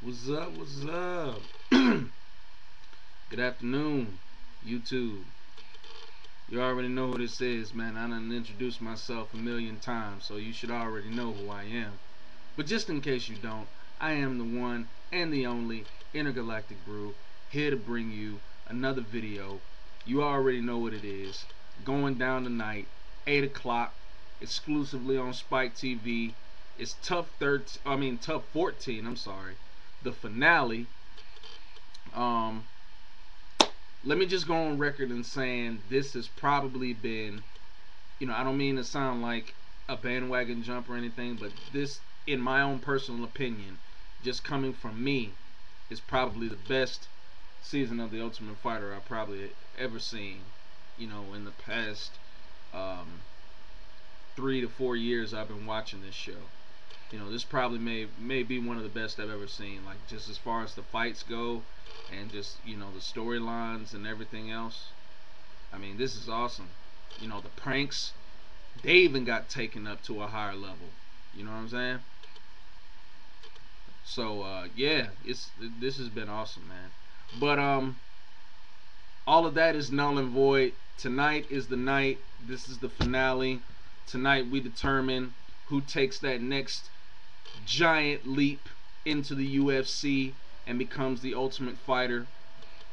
What's up? What's up? Good afternoon, YouTube. You already know who this is, man. I done introduced myself a million times, so you should already know who I am. But just in case you don't, I am the one and the only Intergalactic Brew, here to bring you another video. You already know what it is. Going down tonight, 8 o'clock, exclusively on Spike TV. It's TUF 14, I'm sorry. The finale. Um, Let me just go on record and saying this has probably been, I don't mean to sound like a bandwagon jump or anything, but this, in my own personal opinion, just coming from me, is probably the best season of The Ultimate Fighter I've probably ever seen. In the past 3 to 4 years I've been watching this show. This probably may be one of the best I've ever seen. Like, just as far as the fights go, and just the storylines and everything else. I mean, this is awesome. The pranks, they even got taken up to a higher level. You know what I'm saying? So yeah, this has been awesome, man. But all of that is null and void. Tonight is the night. This is the finale. Tonight we determine who takes that next giant leap into the UFC and becomes the Ultimate Fighter.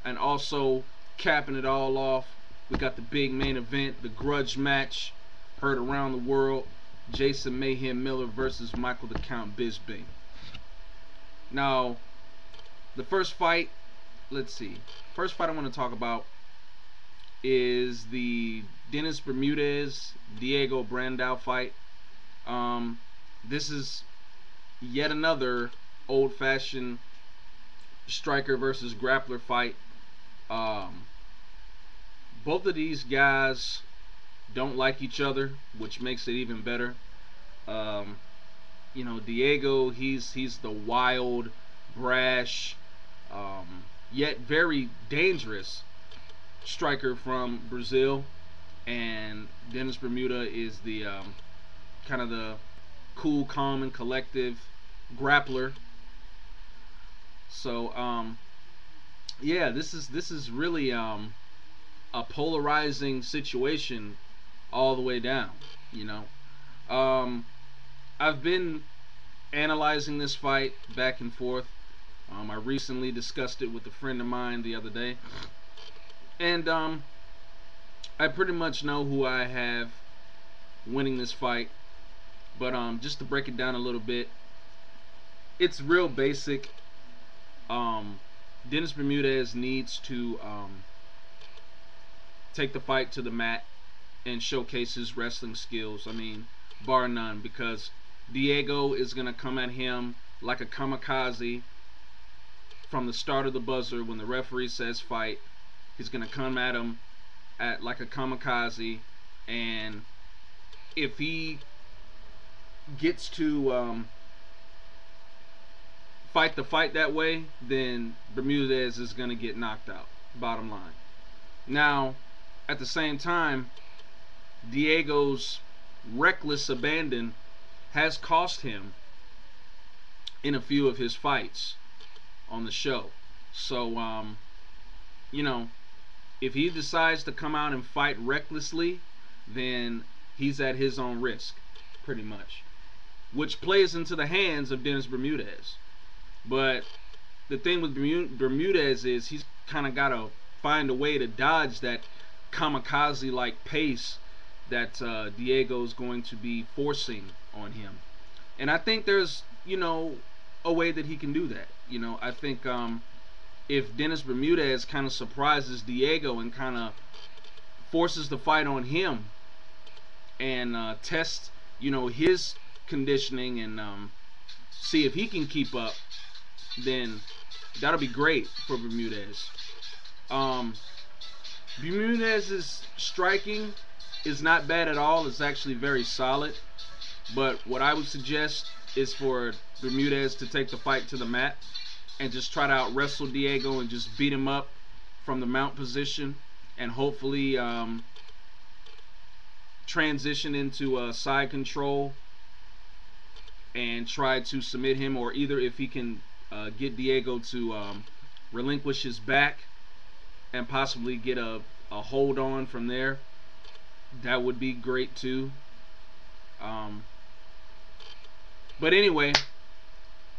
And also, capping it all off, we got the big main event, the grudge match, heard around the world, Jason Mayhem Miller versus Michael the Count Bisping. Now, the first fight, let's see. First fight I want to talk about is the Dennis Bermudez Diego Brandao fight. This is yet another old-fashioned striker versus grappler fight. Both of these guys don't like each other, which makes it even better. Diego, he's the wild, brash, yet very dangerous striker from Brazil, and Dennis Bermuda is the kind of the cool, calm, and collective grappler. So yeah, this is really a polarizing situation all the way down. I've been analyzing this fight back and forth. I recently discussed it with a friend of mine the other day, and I pretty much know who I have winning this fight. But just to break it down a little bit, it's real basic. Dennis Bermudez needs to take the fight to the mat and showcase his wrestling skills. I mean, bar none, because Diego is going to come at him like a kamikaze from the start of the buzzer. When the referee says fight, he's going to come at him like a kamikaze, and if he gets to fight the fight that way, then Bermudez is going to get knocked out, bottom line. Now, at the same time, Diego's reckless abandon has cost him in a few of his fights on the show. So, if he decides to come out and fight recklessly, then he's at his own risk, pretty much, which plays into the hands of Dennis Bermudez. But the thing with Bermudez is he's kind of got to find a way to dodge that kamikaze-like pace that Diego's going to be forcing on him. And I think there's, a way that he can do that. I think if Dennis Bermudez kind of surprises Diego and kind of forces the fight on him and tests, his conditioning and see if he can keep up, then that'll be great for Bermudez. Bermudez's striking is not bad at all. It's actually very solid. But what I would suggest is for Bermudez to take the fight to the mat and just try to out wrestle Diego and just beat him up from the mount position, and hopefully transition into side control and try to submit him, or either if he can get Diego to relinquish his back and possibly get a hold on from there. That would be great too. Um, but anyway,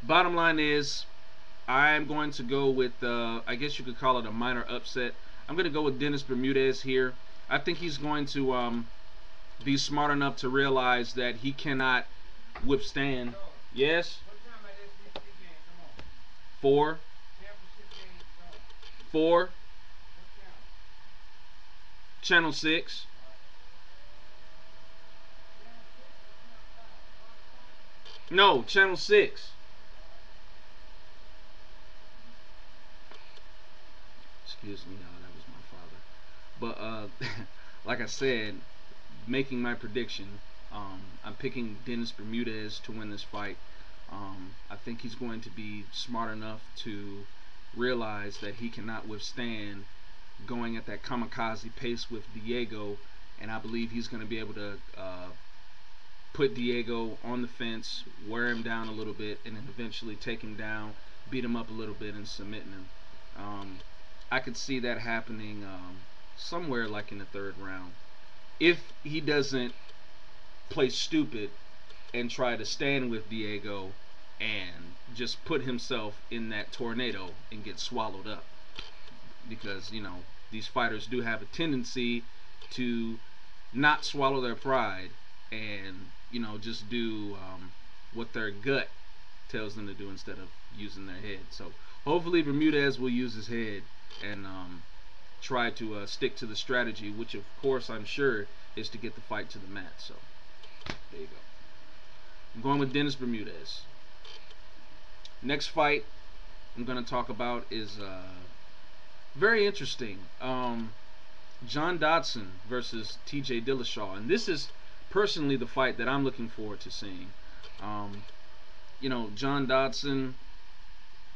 bottom line is I'm going to go with, I guess you could call it a minor upset. I'm going to go with Dennis Bermudez here. I think he's going to be smart enough to realize that he cannot withstand. Yes? 4. 4. Channel 6. No, Channel 6. Excuse me, y'all, that was my father. But like I said, making my prediction, I'm picking Dennis Bermudez to win this fight. I think he's going to be smart enough to realize that he cannot withstand going at that kamikaze pace with Diego, and I believe he's going to be able to put Diego on the fence, wear him down a little bit, and then eventually take him down, beat him up a little bit, and submitting him. I could see that happening somewhere like in the 3rd round. If he doesn't play stupid and try to stand with Diego and just put himself in that tornado and get swallowed up. Because, you know, these fighters do have a tendency to not swallow their pride and, you know, just do what their gut tells them to do instead of using their head. So hopefully Bermudez will use his head and try to stick to the strategy, which of course I'm sure is to get the fight to the mat. So there you go. I'm going with Dennis Bermudez. Next fight I'm going to talk about is very interesting. John Dodson versus TJ Dillashaw, and this is personally the fight that I'm looking forward to seeing. You know, John Dodson,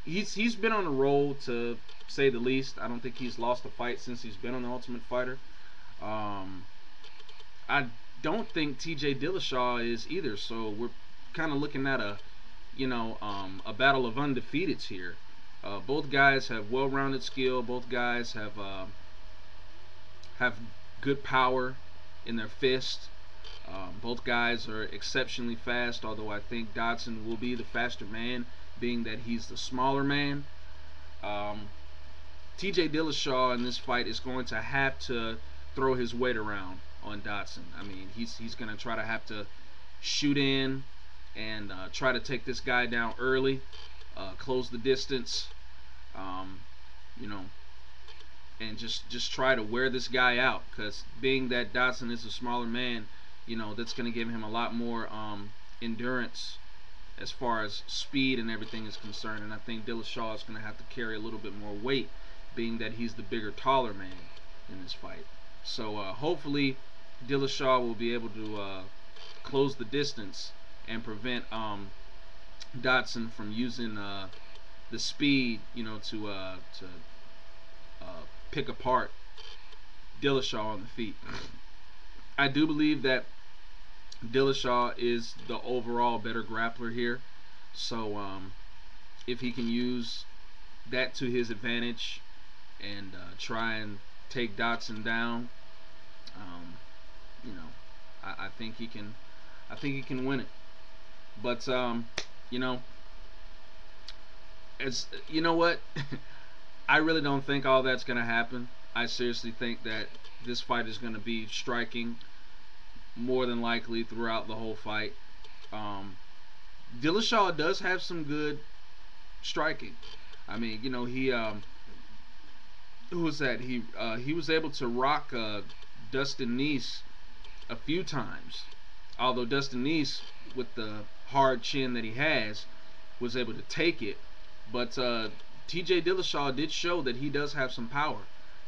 he's been on a roll, to say the least. I don't think he's lost a fight since he's been on The Ultimate Fighter. I don't think TJ Dillashaw is either, so we're kind of looking at a, you know, a battle of undefeateds here. Both guys have well-rounded skill. Both guys have good power in their fist. Both guys are exceptionally fast, although I think Dodson will be the faster man, being that he's the smaller man. TJ Dillashaw in this fight is going to have to throw his weight around on Dodson. I mean, he's going to try to have to shoot in and try to take this guy down early, close the distance, you know, and just try to wear this guy out. Because being that Dodson is a smaller man, you know, that's going to give him a lot more endurance as far as speed and everything is concerned. And I think Dillashaw is going to have to carry a little bit more weight, being that he's the bigger, taller man in this fight. So hopefully Dillashaw will be able to close the distance and prevent Dodson from using the speed, you know, to pick apart Dillashaw on the feet. I do believe that Dillashaw is the overall better grappler here. So if he can use that to his advantage and try and take Dodson down, you know, I think he can. I think he can win it. But you know, as you know what, I really don't think all that's gonna happen. I seriously think that this fight is gonna be striking more than likely throughout the whole fight. Dillashaw does have some good striking. I mean, you know, he who was that? He was able to rock Dustin Neese a few times. Although Dustin Neese, with the hard chin that he has, was able to take it. But TJ Dillashaw did show that he does have some power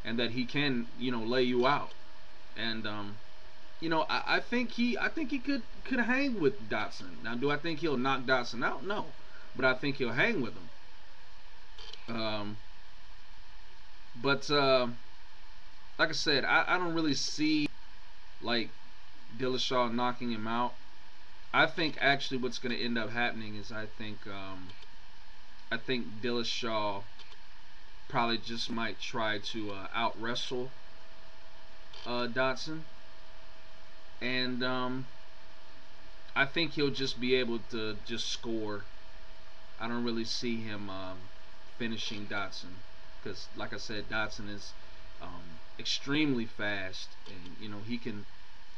and that he can, you know, lay you out. And you know, I think he could hang with Dodson. Now, do I think he'll knock Dodson out? No, but I think he'll hang with him. But like I said, I don't really see like Dillashaw knocking him out. I think actually what's going to end up happening is I I think Dillashaw probably just might try to out wrestle Dotson, and I think he'll just be able to just score. I don't really see him finishing Dotson because, like I said, Dotson is extremely fast, and he can.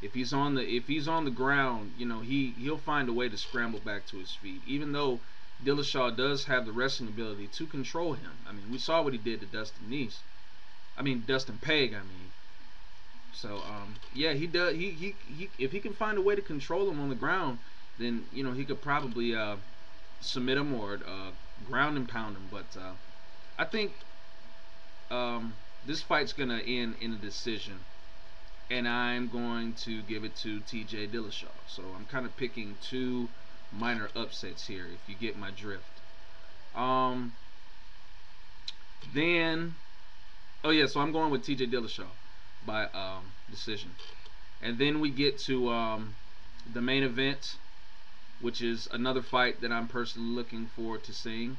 If he's on the ground, he'll find a way to scramble back to his feet. Even though Dillashaw does have the wrestling ability to control him. I mean, we saw what he did to Dustin Peg. So yeah, he does. He if he can find a way to control him on the ground, then he could probably submit him or ground and pound him. But I think this fight's gonna end in a decision, and I'm going to give it to T.J. Dillashaw. So I'm kind of picking two minor upsets here, if you get my drift. Then, oh yeah, so I'm going with T.J. Dillashaw by decision. And then we get to the main event, which is another fight that I'm personally looking forward to seeing.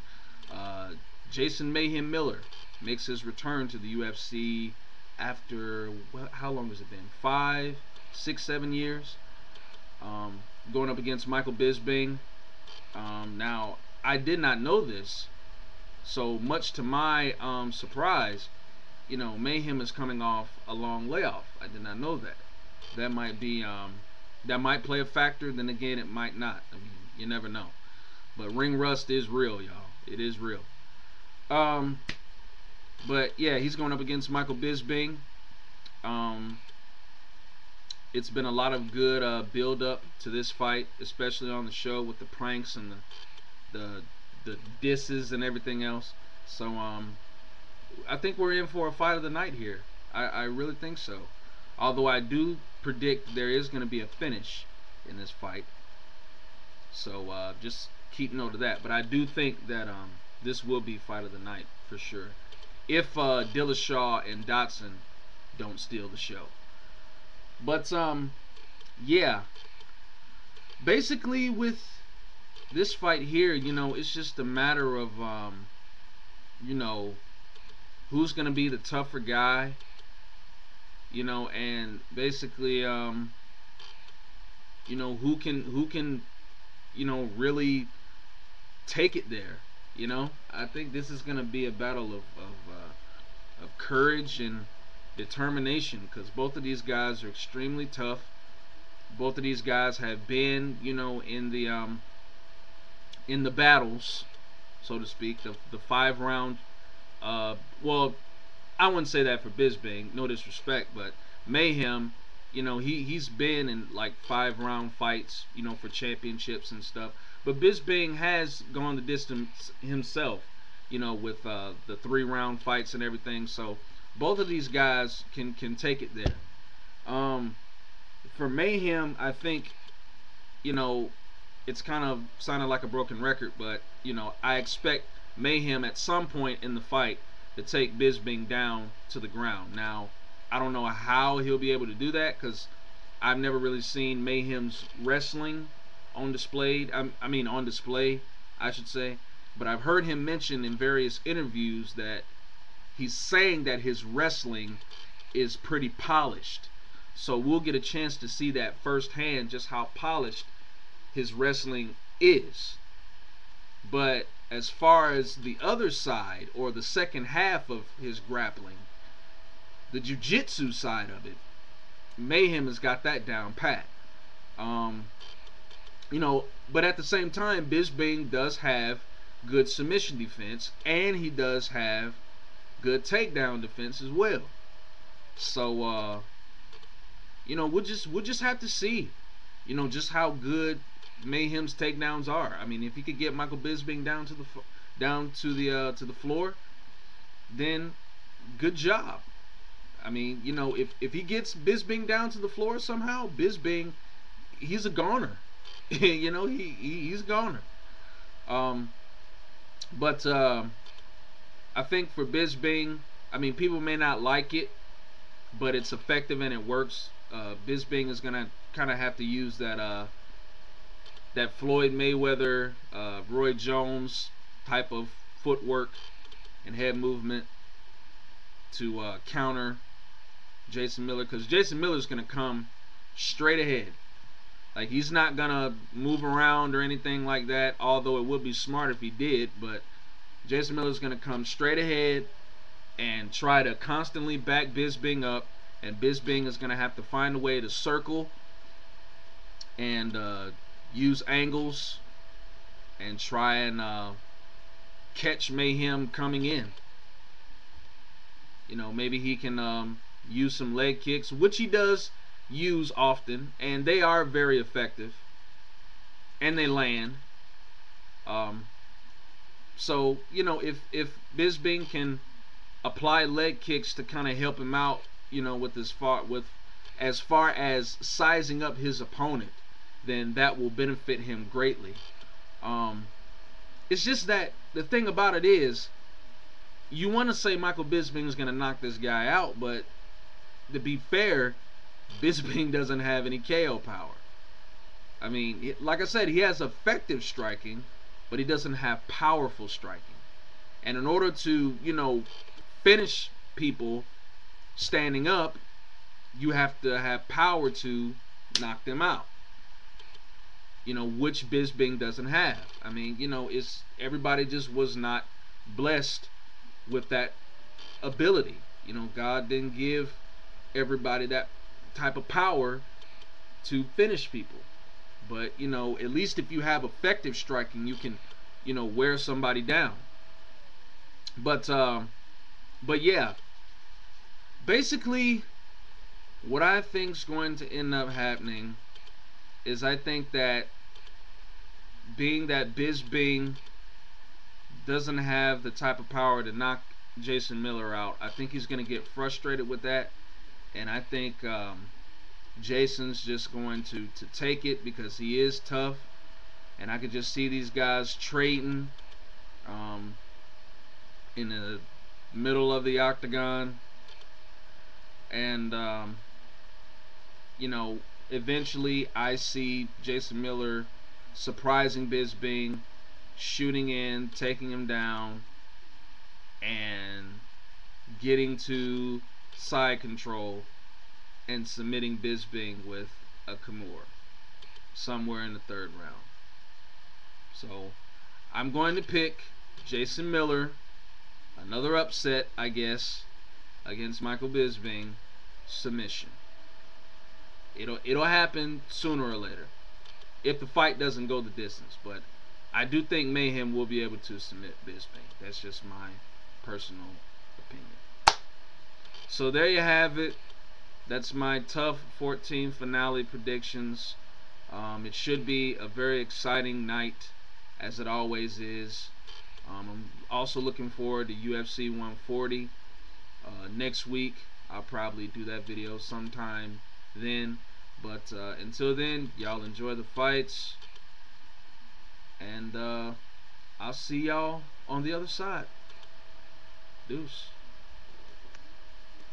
Jason Mayhem Miller makes his return to the UFC after, how long has it been? 5, 6, 7 years. Going up against Michael Bisping. Now, I did not know this, so much to my surprise, Mayhem is coming off a long layoff. I did not know that. That might be that might play a factor. Then again, it might not. I mean, you never know. But ring rust is real, y'all. It is real. But yeah, he's going up against Michael Bisping. It's been a lot of good build up to this fight, especially on the show with the pranks and the disses and everything else. So I think we're in for a fight of the night here. I really think so. Although I do predict there is going to be a finish in this fight. So just keep note of that. But I do think that this will be fight of the night for sure, if Dillashaw and Dotson don't steal the show. But yeah, basically with this fight here, it's just a matter of who's gonna be the tougher guy, and basically who can really take it there. I think this is gonna be a battle of courage and determination, because both of these guys are extremely tough. Both of these guys have been, in the battles, so to speak, the 5-round. Well, I wouldn't say that for Bisping, no disrespect, but Mayhem, he's been in like 5-round fights, for championships and stuff. But Bisping has gone the distance himself, with the 3-round fights and everything. So both of these guys can take it there. For Mayhem, I think, it's kind of sounding like a broken record, but I expect Mayhem at some point in the fight to take Bisping down to the ground. Now, I don't know how he'll be able to do that, because I've never really seen Mayhem's wrestling on display. On display, I should say. But I've heard him mention in various interviews that he's saying that his wrestling is pretty polished. So we'll get a chance to see that firsthand, just how polished his wrestling is. But as far as the other side, or the second half of his grappling, the jiu-jitsu side of it, Mayhem has got that down pat. But at the same time, Bisping does have good submission defense, and he does have good takedown defense as well. So we'll just have to see, just how good Mayhem's takedowns are. I mean, if he could get Michael Bisping down to the floor, then good job. I mean, if he gets Bisping down to the floor somehow, Bisping, he's a goner. He's a goner. But I think for Bisping, people may not like it, but it's effective and it works. Bisping is gonna kind of have to use that Floyd Mayweather, Roy Jones type of footwork and head movement to counter Jason Miller, because Jason Miller is going to come straight ahead. Like, he's not going to move around or anything like that, although it would be smart if he did. But Jason Miller is going to come straight ahead and try to constantly back Bisping up, and Bisping is going to have to find a way to circle and use angles and try and catch Mayhem coming in. You know, maybe he can use some leg kicks, which he does use often, and they are very effective, and they land. So, you know, if Bisping can apply leg kicks to kind of help him out, you know, with as far as sizing up his opponent, then that will benefit him greatly. It's just that the thing about it is, you want to say Michael Bisping is going to knock this guy out, but to be fair, Bisping doesn't have any KO power. I mean, like I said, he has effective striking, but he doesn't have powerful striking. And in order to, you know, finish people standing up, you have to have power to knock them out. You know, which Bisping doesn't have. I mean, you know, everybody just was not blessed with that ability. You know, God didn't give everybody that type of power to finish people. But, you know, at least if you have effective striking, you can, you know, wear somebody down. But yeah, basically what I think's going to end up happening is, I think that being that Bisping doesn't have the type of power to knock Jason Miller out, I think he's going to get frustrated with that, and I think Jason's just going to take it, because he is tough, and I could just see these guys trading in the middle of the octagon, and you know, eventually I see Jason Miller surprising Bisping, shooting in, taking him down, and getting to side control and submitting Bisping with a Kimura somewhere in the third round. So I'm going to pick Jason Miller, another upset, I guess, against Michael Bisping, submission. It'll happen sooner or later, if the fight doesn't go the distance. But I do think Mayhem will be able to submit Bisping. That's just my personal opinion. So there you have it. That's my TUF 14 finale predictions. It should be a very exciting night, as it always is. I'm also looking forward to UFC 140 next week. I'll probably do that video sometime then. But until then, y'all enjoy the fights, and I'll see y'all on the other side. Deuce.